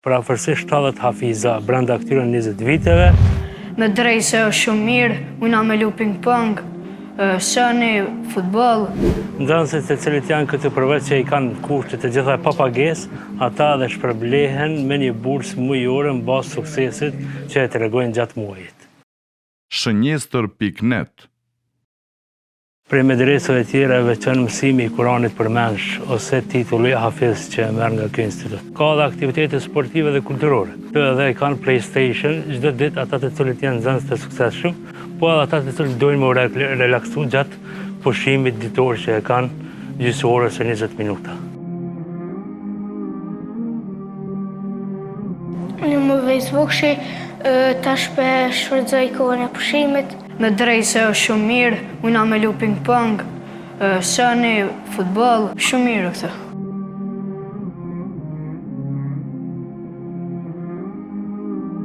Parafërsisht 70 hafiza brenda këtyre 20 viteve. Me drejtë se është shumë mirë, ujna me lu ping-pong, shani, futbol. Nxënësit të cilët janë këtë përveç që i kanë kushte të gjitha pa pagesë, ata dhe shpërblehen me një bursë mujore në bazë suksesit që e tregojnë gjatë muajit. Shënjestër.net. Prej medresave tjera veçan mësimi i Kuranit përmensh ose titulli hafiz që merr nga ky institut. Ka dhe aktivitete sportive dhe kulturore. Këto edhe kanë PlayStation çdo ditë ata të cilët janë nxënës të suksesshëm, po edhe ata të cilët dojnë me relaksu gjatë pushimit ditor që e kanë gjysore ose 20 minuta. Unë më vejzvokshi, tash pe shfrytëzoj kohën e pushimit. Me drejtë se është shumë mirë, ujna me lu ping-pong, shani, futbol, shumë mirë këtë.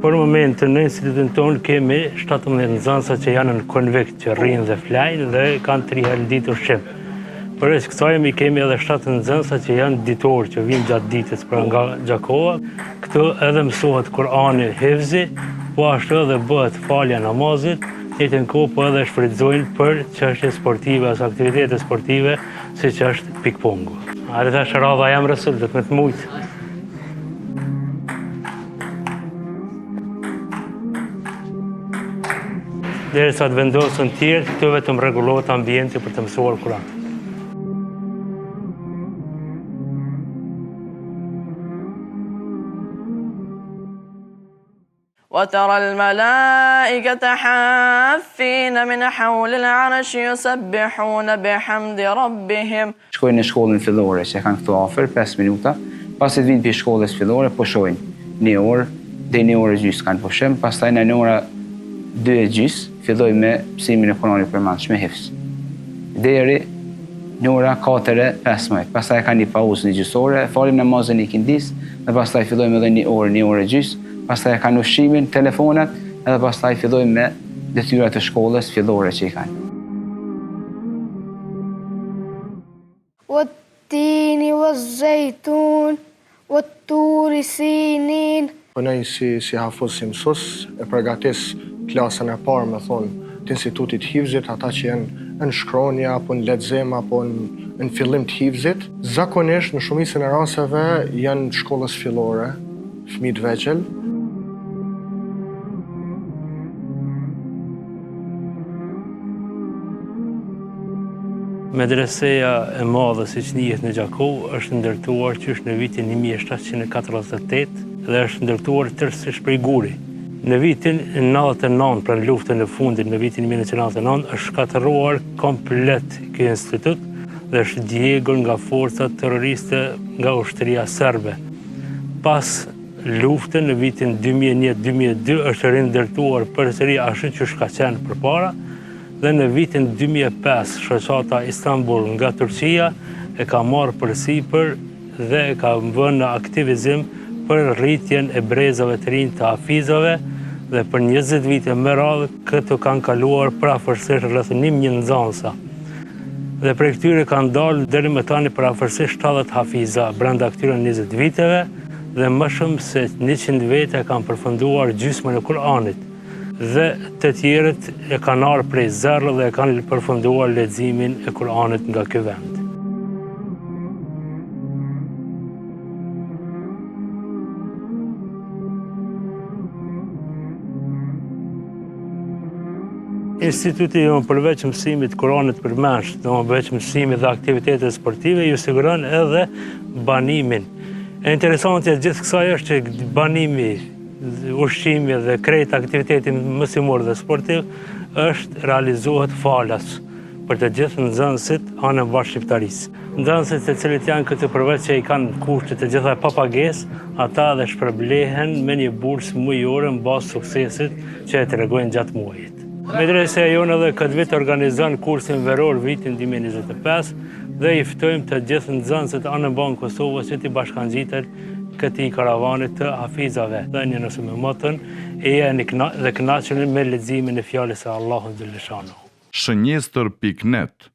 Për momentin në institutin tonë kemi 17 nxënësa që janë në konvikt që rrinë dhe flajnë dhe kanë 3 herë në ditë ushqim. Përveç kësaj kemi edhe 7 nxënësa që janë ditorë që vinë gjatë ditës për nga gjakova. Këtu edhe mësohet Kurani hifzi, po ashtu edhe bëhet falja namazit, njëjtën kohë po edhe shfrytëzojnë për çështje sportive ose aktivitete sportive siç është ping-pongu. Are tash radha jam rësull me të mujtë. Derisa të vendosën tjerë, këtu vetëm rregullohet ambienti për të mësuar Kur'an. وترى الملائكة حافين من حول العرش يسبحون بحمد ربهم. Shkojnë në shkollën fillore që kanë këtu afër 5 minuta, pasi të vinë për shkollës fillore pushojnë 1 orë deri në 1 orë gjysmë kanë pushim, pastaj në ora 2:30 filloj me mësimin e Kuranit përmendshëm me hifz. Deri në ora 4:15, pastaj kanë një pauzë gjysore, falim namazin e ikindis dhe pastaj fillojmë edhe 1 orë, 1 orë gjysmë. Pastaj kanë ushqimin, telefonat, edhe pastaj fillojmë me detyrat e shkollës fillore që i kanë. Wat-tini waz-zaytun, wat-turi sinin. Punoj si hafiz si mësues, e përgatis klasën e parë, me thonë, të institutit hifzit, ata që janë në shkronja, apo në lexim, apo në fillim të hifzit. Zakonisht në shumicën e rasteve janë shkollës fillore, fëmijë të vegjël. Medreseja e madhe siç njihet në Gjakov është ndërtuar qysh në vitin 1748 dhe është ndërtuar tërësisht prej guri. Në vitin 99, pra në luftën e fundit në vitin 1999, është shkatëruar komplet ky institut dhe është djegur nga forcat terroriste nga ushtria serbe. Pas luftën në vitin 2001-2002 është rindërtuar përsëri ashtu që ka qenë përpara. Dhe në vitin 2005, shoqata Istanbul nga Turqia e ka marrë përsipër dhe e ka vënë në aktivizim për rritjen e brezave të rinj të hafizave dhe për 20 vite me radhë këto kanë kaluar parafërsisht rreth 1000 nxënësa. Dhe prej këtyre kanë dalë deri më tani parafërsisht 70 hafiza brenda këtyre 20 viteve dhe më shumë se 100 vete kanë përfunduar gjysmën e Kur'anit. Dhe të tjerët e kanë ardhur prej zerrë dhe e kanë përfunduar leximin e Kur'anit nga ky vend. Instituti jonë përveç mësimit të Kuranit përmendshëm, përveç mësimit dhe aktivitete sportive, ju siguron edhe banimin. E interesante gjithë kësaj është që banimi, ushqimi dhe krejt aktiviteti mësimor dhe sportiv realizohet falas për të gjithë nxënësit anën Vash Shqiptarisë. Nxënësit të cilët janë këtë përveç që i kanë kushte të gjitha pa pagesë, ata dhe shpërblehen me një bursë mujore në bazë suksesit që e tregojnë gjatë muajit. Medreseja jonë edhe këtë vit organizon kursin veror vitin 2025 dhe i ftojmë të gjithë nxënësit anën Bankë Kosovës që t'i bashkangjiten këtij karavanit të hafizave. Dhe një nëse me motën e jeni dhe kënaqur me leximin e fjalës së Allahut xhaleshano. Shënjestër.net